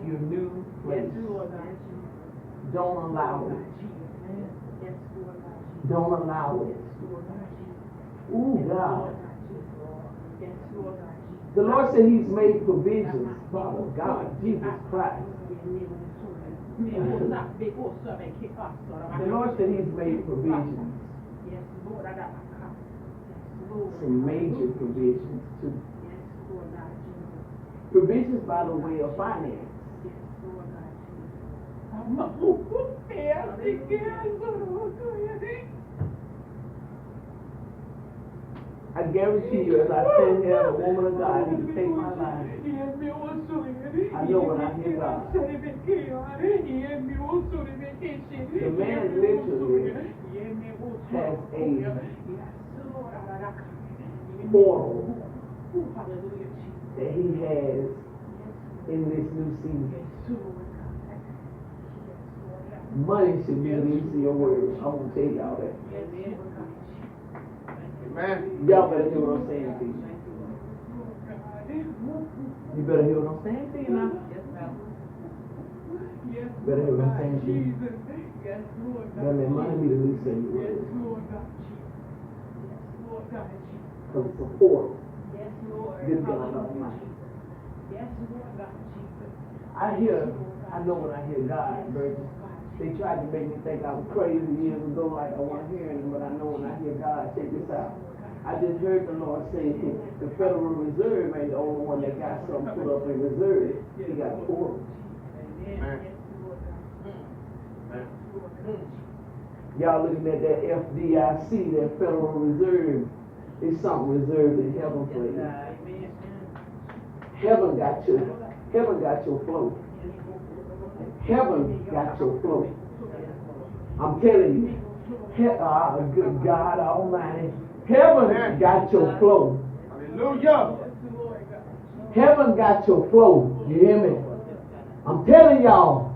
your new place. Don't allow it. Don't allow it. Ooh, God. The Lord said He's made provisions. Father God, Jesus Christ. The Lord said He's made provisions. Some major provisions too. Provisions by the way of finance. I guarantee you, as I stand here, the woman of God, He can take my life. I know when I hear God. The man literally has a portal that he has in this new season. Money should be released in your word. I'm going to tell y'all that. Amen. Y'all better hear what I'm saying to you. You better hear what I'm saying to you now. Better hear what I'm saying to you. Better let money be released in your word. Because it's a portal. Good God Almighty. I know when I hear God, Virgin. They tried to make me think I was crazy years ago, like I wasn't hearing Him, but I know when I hear God, check this out. I just heard the Lord say the Federal Reserve ain't the only one that got something put up in reserve. He got portals. Y'all looking at that FDIC, that Federal Reserve, it's something reserved in heaven for you. Heaven got your flow. Heaven got your flow. I'm telling you, good God Almighty, heaven got your flow. Hallelujah. Heaven got your flow. You hear me? I'm telling y'all,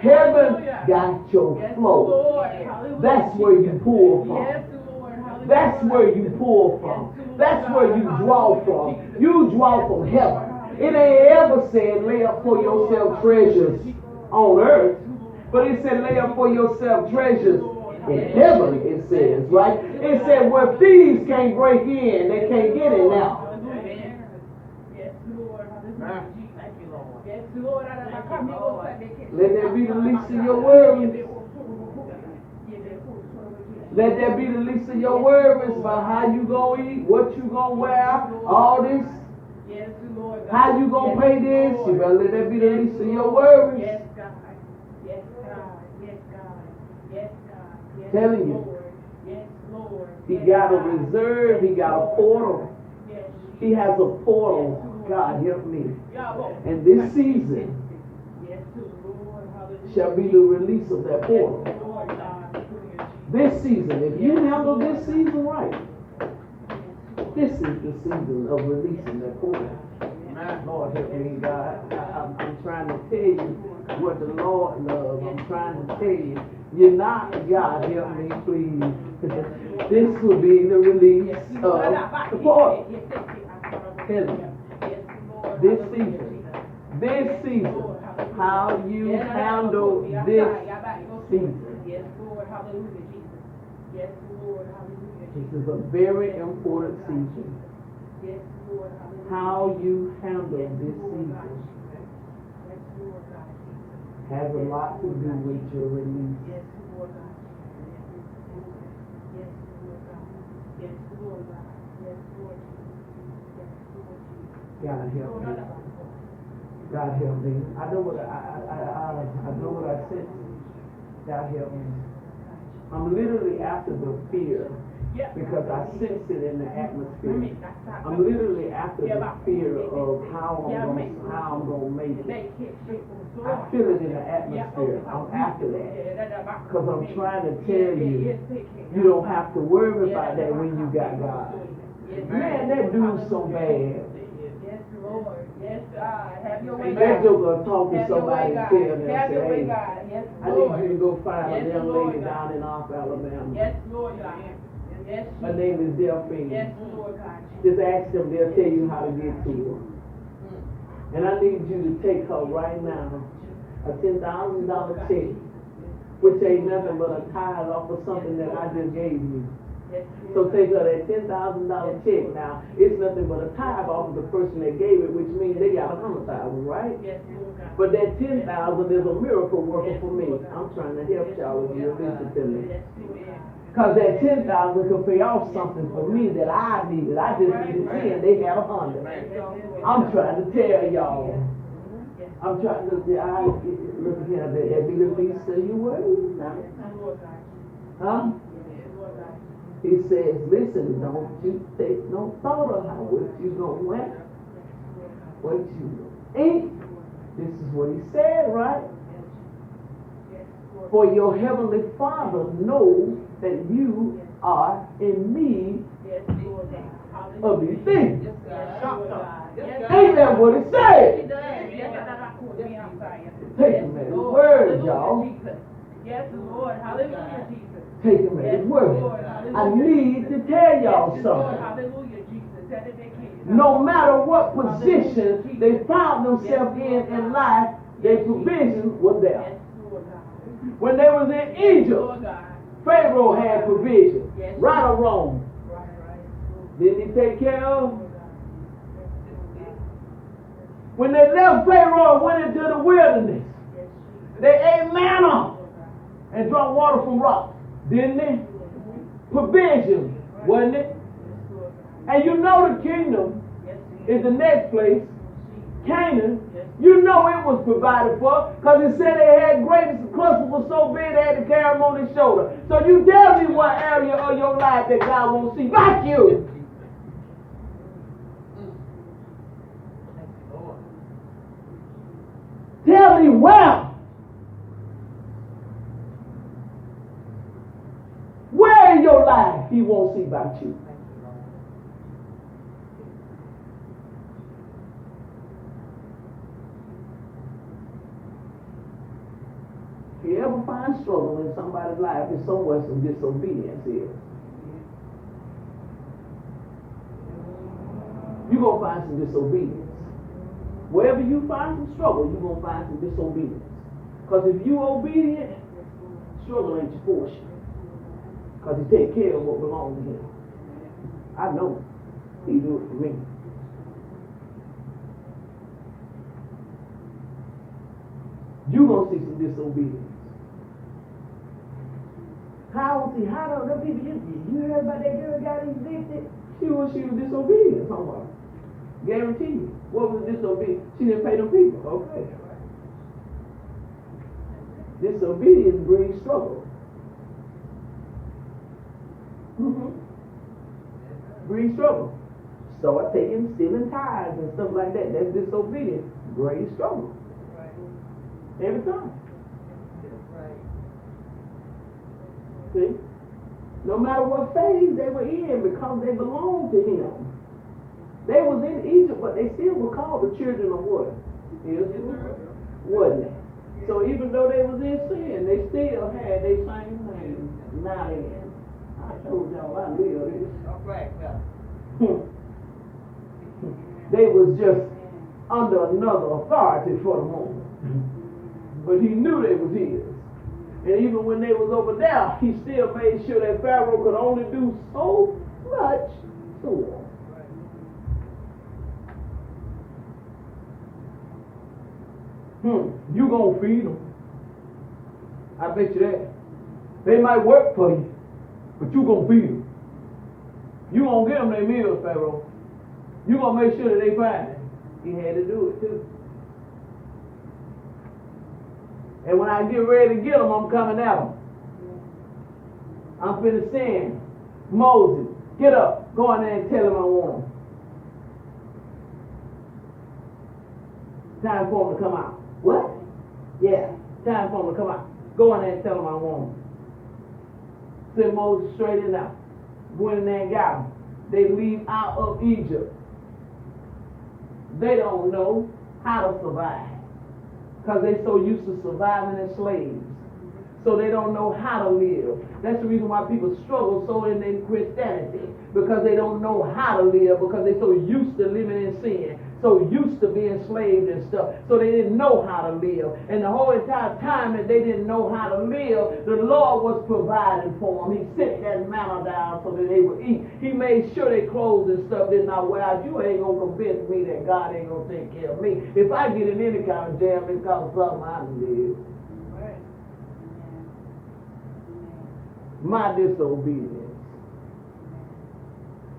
heaven got your flow. That's where you pull from. That's where you pull from. That's where you draw from. You draw from heaven. It ain't ever said lay up for yourself treasures on earth, but it said lay up for yourself treasures in heaven, it says, right? It said where thieves can't break in, they can't get in now. Let that be the least of your worries. Let that be the least of your worries about how you gonna eat, what you gonna wear, all this. How you gonna pay this? You better let that be the least of your worries. Yes, God. Yes, God. Yes, God. Yes, God. Yes, telling you. Yes, Lord. He got a reserve. He got a portal. He has a portal. God help me. And this season shall be the release of that portal. This season, if you handle this season right, this is the season of releasing that portal. Lord help me, God. I'm trying to tell you what the Lord loves. I'm trying to tell you. You're not, God help me, please. This will be the release of the portal. This season, how you handle this season. Yes, Lord, hallelujah, Jesus. Yes, Lord, hallelujah. This is a very important season. Yes, Lord, hallelujah. How you handle this season has a lot to do with your release. Yes, Lord God. Yes, Lord God. Yes, Lord God. Yes, Lord Jesus. God help me. God help me. I know what I know what I said. God help me. I'm literally after the fear because I sense it in the atmosphere. I'm literally after the fear of how I'm going to make it. I feel it in the atmosphere. I'm after that because I'm trying to tell you, you don't have to worry about that when you got God. Man, that dude's so bad. Yes, Lord. Yes, God. Have your way, God. That joker talk to somebody and tell them, say, hey, I need you to go find a young lady down in North Alabama. Yes, Lord God. Yes, her name is Delphine. Yes, Lord God. Just ask them, they'll tell you how to get to her. And I need you to take her right now a $10,000 check, which ain't nothing but a tithe off of something that I just gave you. So take her that $10,000 check now. It's nothing but a tithe off of the person that gave it, which means they got 100,000, right? But that 10,000 is a miracle worker for me. I'm trying to help y'all if you listen to me. Because that 10,000 could pay off something for me that I needed. I just needed 10. They had 100. I'm trying to tell y'all. I'm trying to look here. Every release of your words now. Huh? He says, listen, don't you take no thought of what you gonna wear, what you gonna eat. This is what he said, right? For your heavenly Father knows that you are in need of these things. Ain't that what it said? Take him at his word, y'all. Yes, Lord. Hallelujah, Jesus. Take him at his word. I need to tell y'all something. Hallelujah, Jesus. No matter what position they found themselves in life, their provision was there. When they was in Egypt, Pharaoh had provision, right or wrong. Didn't he take care of them? When they left Pharaoh and went into the wilderness, they ate manna and drank water from rocks, didn't they? Provision, wasn't it? And you know the kingdom is the next place, Canaan. You know it was provided for because it said they had grapes. The cluster was so big they had to carry them on their shoulder. So you tell me what area of your life that God won't see like you. Tell me where. Where in your life he won't see about you. If you ever find struggle in somebody's life, it's somewhere some disobedience is. You're going to find some disobedience. Wherever you find some struggle, you're going to find some disobedience. Because if you're obedient, struggle ain't your portion. Because he take care of what belongs to him. I know he do it for me. You're going to see some disobedience. How do the people, you heard about that girl got evicted? She was disobedient somewhere. Guarantee you. What was disobedience? She didn't pay them people. Okay. Disobedience brings struggle. Brings trouble. Start taking, stealing tithes and stuff like that. That's disobedience. Brings struggle. Every time. See? No matter what phase they were in, because they belonged to him. They was in Egypt, but they still were called the children of what? Israel. Wasn't it? So even though they was in sin, they still had their same name. Now I told y'all I live this. All right, They was just under another authority for the moment. But he knew they was his. And even when they was over there, he still made sure that Pharaoh could only do so much to them. You gonna feed them. I bet you that. They might work for you, but you gonna feed them. You gonna get them their meals, Pharaoh. You gonna make sure that they fine. He had to do it too. And when I get ready to get them, I'm coming at them. I'm finna send Moses, get up, go in there and tell him I want him. Time for him to come out. What? Yeah, time for him to come out. Go in there and tell him I want him. Send Moses straight in there. Go in there and got him. They leave out of Egypt. They don't know how to survive. Because they're so used to surviving as slaves. So they don't know how to live. That's the reason why people struggle so in their Christianity. Because they don't know how to live. Because they're so used to living in sin. so used to being enslaved and stuff, so they didn't know how to live. And the whole entire time that they didn't know how to live, the Lord was providing for them. He sent that manna down so that they would eat. He made sure their clothes and stuff did not wear out. You ain't gonna convince me that God ain't gonna take care of me. If I get in any kind of jam, it's because of something I did. My disobedience.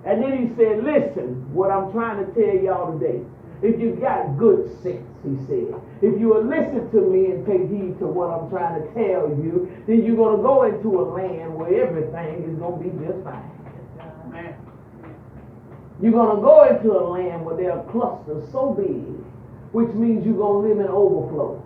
And then he said, listen, what I'm trying to tell y'all today. If you got good sense, he said, if you will listen to me and take heed to what I'm trying to tell you, then you're going to go into a land where everything is going to be just fine. Amen. You're going to go into a land where there are clusters so big, which means you're going to live in overflow.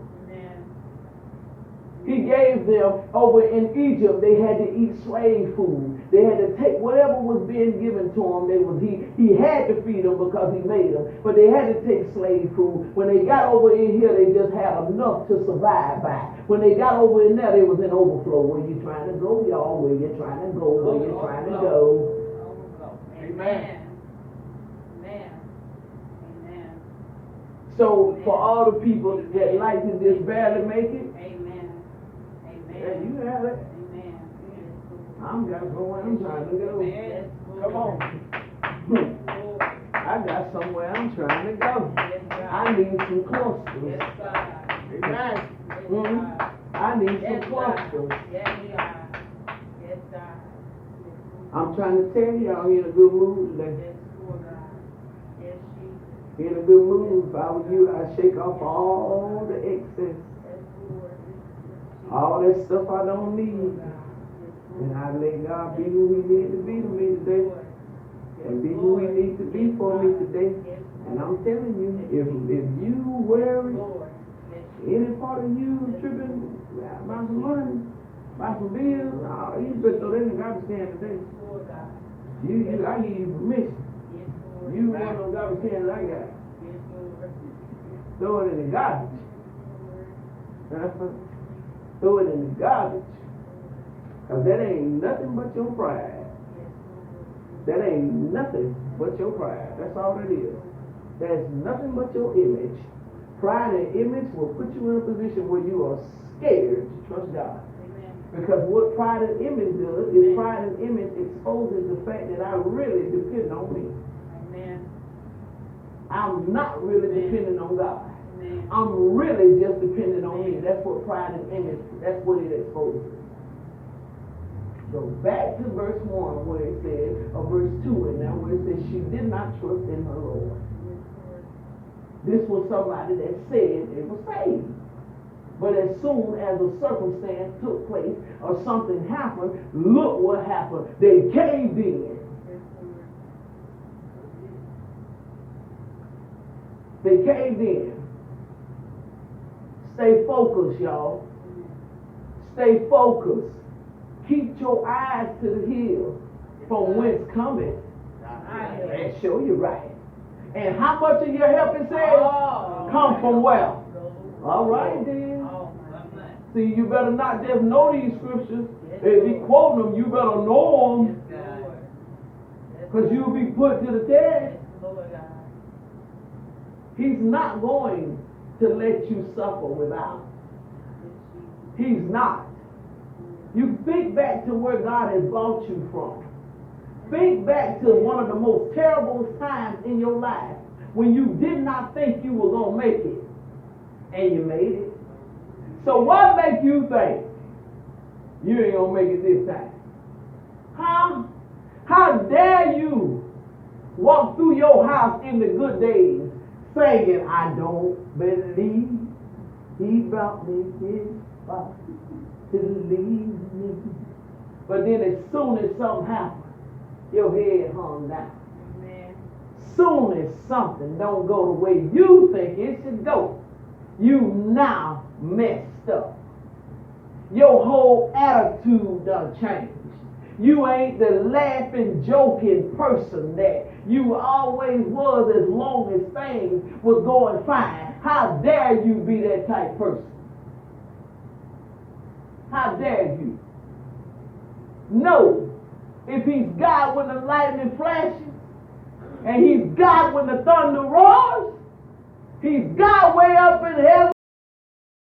He gave them over in Egypt, they had to eat slave food. They had to take whatever was being given to them. He had to feed them because he made them. But they had to take slave food. When they got over in here, they just had enough to survive by. When they got over in there, they was in overflow. Where you trying to go, y'all? Where you trying to go? Where you trying to go? Amen. So for all the people that like to just barely make it, yeah, you have it. Amen. I'm got somewhere I'm trying to go. Come on. I got somewhere I'm trying to go. I need some clusters. Amen. I need some clusters. I'm trying to tell you, I'm in a good mood today. In a good mood. If I was you, I'd shake off all the excess. All that stuff I don't need. And I let God be who he needs to be to me today. And be who he needs to be for me today. And I'm telling you, if you worry, any part of you tripping about some money, about some bills, you better throw that in the garbage can today. I give you permission. You one of those garbage cans I got. Throw it in the garbage. Throw it in the garbage. Because that ain't nothing but your pride. That ain't nothing but your pride. That's all it is. That's nothing but your image. Pride and image will put you in a position where you are scared to trust God. Amen. Because what pride and image does is pride and image exposes the fact that I really depend on me. Amen. I'm not really depending on God. I'm really just dependent on me. That's what pride and image, that's what it exposes. Go back to verse 1 where it says, or verse 2 and now where it says she did not trust in her Lord. This was somebody that said they were saved. But as soon as a circumstance took place or something happened, look what happened. They caved in. They caved in. Stay focused, y'all. Stay focused. Keep your eyes to the hills from whence cometh. And show you right. And how much of your help it says? Come from where? All right then. See, you better not just know these scriptures. If you quote them, you better know them. Because you'll be put to the test. He's not going to let you suffer without. He's not. You think back to where God has brought you from. Think back to one of the most terrible times in your life when you did not think you were going to make it. And you made it. So what makes you think you ain't going to make it this time? Huh? How dare you walk through your house in the good days singing, I don't believe he brought me his body to leave me. But then as soon as something happened, your head hung down. Amen. Soon as something don't go the way you think it should go, you now messed up. Your whole attitude done changed. You ain't the laughing, joking person that you always was as long as things was going fine. How dare you be that type person? How dare you? No. If he's God when the lightning flashes, and he's God when the thunder roars, He's God way up in heaven.